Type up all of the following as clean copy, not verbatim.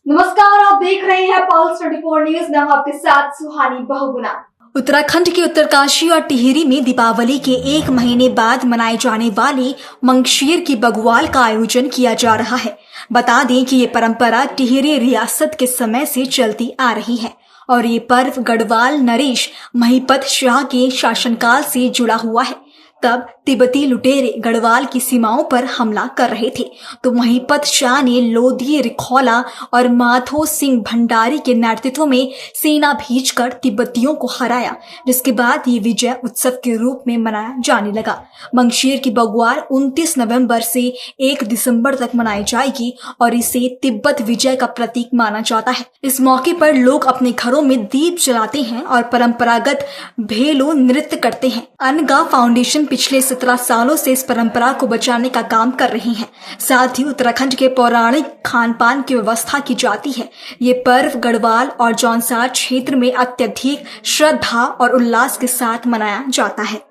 नमस्कार, आप देख रहे हैं पल्स 24 न्यूज। मैं हूं आपके साथ सुहानी बहुगुना। उत्तराखंड के उत्तरकाशी और टिहरी में दीपावली के एक महीने बाद मनाए जाने वाले मंगशीर की बग्वाल का आयोजन किया जा रहा है। बता दें कि ये परंपरा टिहरी रियासत के समय से चलती आ रही है और ये पर्व गढ़वाल नरेश महिपत शाह के शासनकाल से जुड़ा हुआ है। तब तिब्बती लुटेरे गढ़वाल की सीमाओं पर हमला कर रहे थे, तो महिपत शाह ने लोधी रिखौला और माधो सिंह भंडारी के नेतृत्व में सेना भेजकर तिब्बतियों को हराया, जिसके बाद ये विजय उत्सव के रूप में मनाया जाने लगा। मंगशीर की बग्वाल 29 नवंबर से 1 दिसंबर तक मनाई जाएगी और इसे तिब्बत विजय का प्रतीक माना जाता है। इस मौके पर लोग अपने घरों में दीप जलाते हैं और परंपरागत भेलो नृत्य करते हैं। अनगा फाउंडेशन पिछले 17 सालों से इस परंपरा को बचाने का काम कर रही है। साथ ही उत्तराखंड के पौराणिक खान पान की व्यवस्था की जाती है। ये पर्व गढ़वाल और जौनसार क्षेत्र में अत्यधिक श्रद्धा और उल्लास के साथ मनाया जाता है।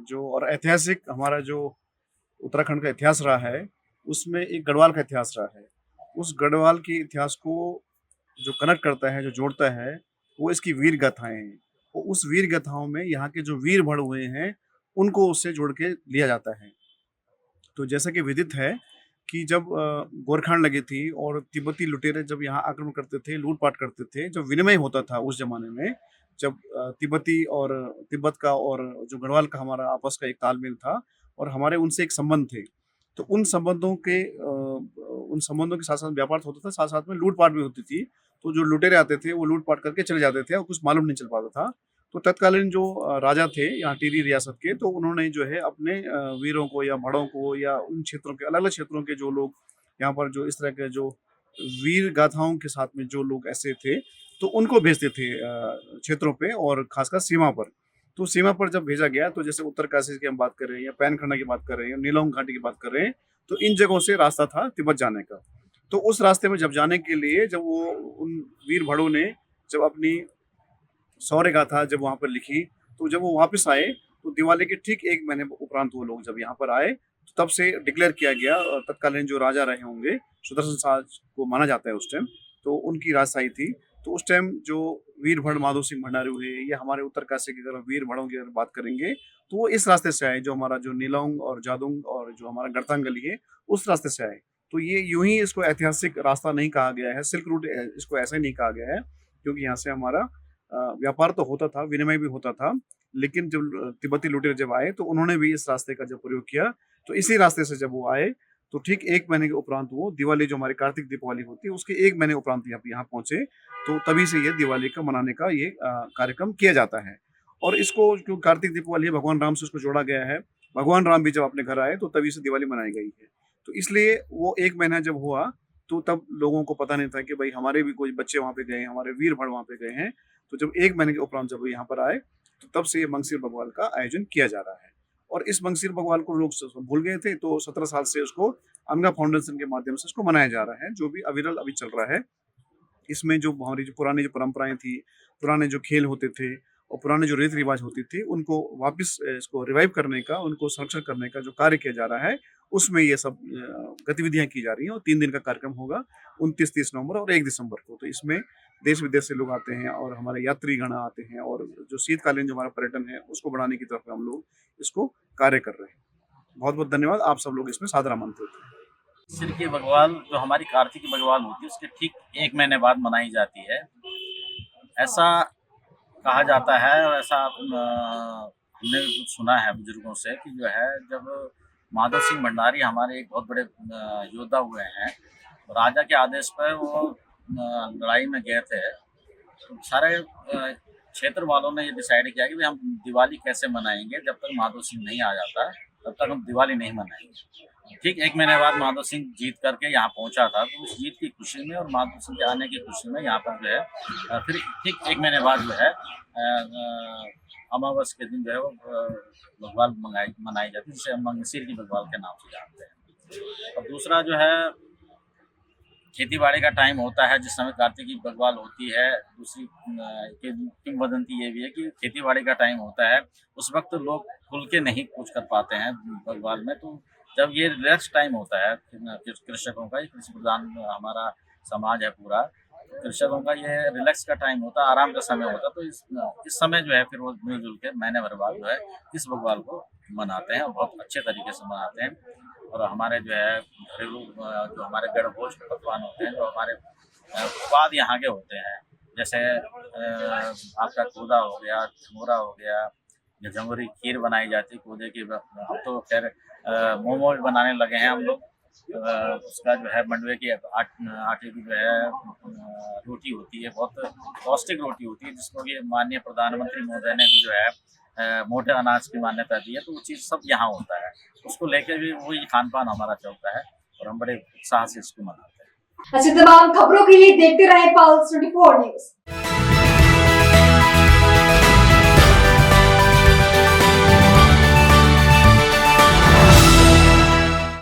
जो और ऐतिहासिक हमारा जो उत्तराखंड का इतिहास रहा है, उसमें एक गढ़वाल का इतिहास रहा है। उस गढ़वाल के इतिहास को जो कनेक्ट करता है, जो जोड़ता है, वो इसकी वीर गाथाएं हैं। और उस वीर गाथाओं में यहाँ के जो वीर भड़ हुए हैं, उनको उससे जोड़ के लिया जाता है। तो जैसा कि विदित है कि जब गोरखान लगी थी और तिब्बती लुटेरे जब यहाँ आक्रमण करते थे, लूटपाट करते थे, जब विनिमय होता था उस जमाने में, जब तिब्बती और तिब्बत का और जो गढ़वाल का हमारा आपस का एक तालमेल था और हमारे उनसे एक संबंध थे, तो उन संबंधों के साथ साथ व्यापार होता था, साथ साथ में लूटपाट भी होती थी। तो जो लुटेरे आते थे वो लूटपाट करके चले जाते थे और कुछ मालूम नहीं चल पाता था। तो तत्कालीन जो राजा थे यहाँ टिहरी रियासत के, तो उन्होंने जो है अपने वीरों को या भड़ों को या उन क्षेत्रों के अलग अलग क्षेत्रों के जो लोग यहाँ पर जो इस तरह के जो वीर गाथाओं के साथ में जो लोग ऐसे थे, तो उनको भेजते थे क्षेत्रों पे और खासकर सीमा पर। तो सीमा पर जब भेजा गया, तो जैसे उत्तरकाशी की हम बात कर रहे हैं या पैनखंडा की बात कर रहे हैं, नीलोंग घाटी की बात कर रहे हैं, तो इन जगहों से रास्ता था तिब्बत जाने का। तो उस रास्ते में जब जाने के लिए जब वो उन वीर भड़ों ने जब अपनी शौर्य गाथा जब वहाँ पर लिखी, तो जब वो वापस आए, तो दिवाली के ठीक 1 महीने उपरांत वो लोग जब यहाँ पर आए, तो तब से डिक्लेयर किया गया। तत्कालीन जो राजा रहे होंगे, सुदर्शन शाह को माना जाता है उस टाइम, तो उनकी राजशाही थी। तो उस टाइम जो वीर भड़ माधो सिंह भंडारी हुए या हमारे उत्तरकाशी की अगर वीर भड़ों की अगर बात करेंगे, तो वो इस रास्ते से आए, जो हमारा जो नीलोंग और जादुंग और जो हमारा गढ़तांग गली है, उस रास्ते से आए। तो ये यूं ही इसको ऐतिहासिक रास्ता नहीं कहा गया है, सिल्क रूट इसको ऐसा ही नहीं कहा गया है, क्योंकि यहाँ से हमारा व्यापार तो होता था, विनिमय भी होता था, लेकिन जब तिब्बती लुटेरे जब आए, तो उन्होंने भी इस रास्ते का जब प्रयोग किया, तो इसी रास्ते से जब वो आए, तो ठीक 1 महीने के उपरांत वो दिवाली जो हमारी कार्तिक दीपावली होती है, उसके 1 महीने उपरांत यहाँ पहुंचे। तो तभी से ये दिवाली का मनाने का ये कार्यक्रम किया जाता है। और इसको क्यों कार्तिक दीपावली है, भगवान राम से उसको जोड़ा गया है। भगवान राम भी जब अपने घर आए, तो तभी से दिवाली मनाई गई है। तो इसलिए वो 1 महीना जब हुआ, तो तब लोगों को पता नहीं था कि भाई हमारे भी कोई बच्चे वहाँ पे गए हैं, हमारे वीर भड़ वहाँ पे गए हैं। तो जब 1 महीने के उपरांत जब यहाँ पर आए, तो तब से ये मंगशीर बग्वाल का आयोजन किया जा रहा है। और इस मंगशीर बग्वाल को लोग भूल गए थे, तो 17 साल से उसको अनगा फाउंडेशन के माध्यम से उसको मनाया जा रहा है, जो भी अविरल अभी चल रहा है। इसमें जो हमारी जो पुरानी जो परंपराएं थी, पुराने जो खेल होते थे और पुराने जो रीति रिवाज होती थी, उनको वापस इसको रिवाइव करने का, उनको संरक्षण करने का जो कार्य किया जा रहा है, उसमें ये सब गतिविधियां की जा रही हैं। और 3 दिन का कार्यक्रम होगा, 29-30 नवंबर और 1 दिसंबर को। तो इसमें देश विदेश से लोग आते हैं और हमारे यात्री गण आते हैं, और जो शीतकालीन जो हमारा पर्यटन है, उसको बढ़ाने की तरफ हम लोग इसको कार्य कर रहे हैं। बहुत बहुत धन्यवाद, आप सब लोग इसमें सादर आमंत्रित हैं। सिर की बग्वाल जो हमारी कार्तिक की बग्वाल होती है, उसके ठीक 1 महीने बाद मनाई जाती है। ऐसा कहा जाता है और ऐसा हमने भी कुछ सुना है बुजुर्गों से कि जो है, जब माधो सिंह भंडारी हमारे एक बहुत बड़े योद्धा हुए हैं, तो राजा के आदेश पर वो लड़ाई में गए थे। तो सारे क्षेत्र वालों ने ये डिसाइड किया कि भाई हम दिवाली कैसे मनाएंगे, जब तक माधो सिंह नहीं आ जाता तब तक हम दिवाली नहीं मनाएंगे। ठीक 1 महीने बाद माधो सिंह जीत करके यहाँ पहुँचा था, तो उस जीत की खुशी में और माधो सिंह के आने की खुशी में यहाँ पर जो है फिर ठीक 1 महीने बाद जो है अमावस के दिन जो है वो बग्वाल मनाई जाती है, जिसे हम मंगशीर की बग्वाल के नाम से जानते हैं। और दूसरा जो है, खेती बाड़ी का टाइम होता है जिस समय कार्तिक की बग्वाल होती है। दूसरी किंवदंती ये भी है कि खेती बाड़ी का टाइम होता है, उस वक्त लोग खुल के नहीं कुछ कर पाते हैं बग्वाल में। तो जब ये रिलैक्स टाइम होता है कृषकों का, कृषि प्रधान हमारा समाज है पूरा, कृषकों का ये रिलैक्स का टाइम होता, आराम का समय होता, तो इस समय जो है फिर वो मिलजुल के महीने भर बाद जो है इस बग्वाल को मनाते हैं और बहुत अच्छे तरीके से मनाते हैं। और हमारे जो है घरेलू जो हमारे गणभोज के पकवान होते हैं, जो हमारे स्वाद यहाँ के होते हैं, जैसे आपका कूदा हो गया, झमोरा हो गया, या झंगोरी खीर बनाई जाती है कूदे की। अब तो खैर मोमोज बनाने लगे हैं हम लोग। उसका जो है मंडवे की आटे की जो है रोटी होती है, बहुत पौष्टिक रोटी होती है, जिसको कि माननीय प्रधानमंत्री महोदय ने भी जो है मोटे अनाज की मान्यता दी है। तो वो चीज़ सब यहाँ होता है, उसको लेके भी वही खान पान हमारा चलता है और हम बड़े उत्साह से इसको मनाते हैं। ऐसी तमाम खबरों के लिए देखते रहे पल्स 24 न्यूज।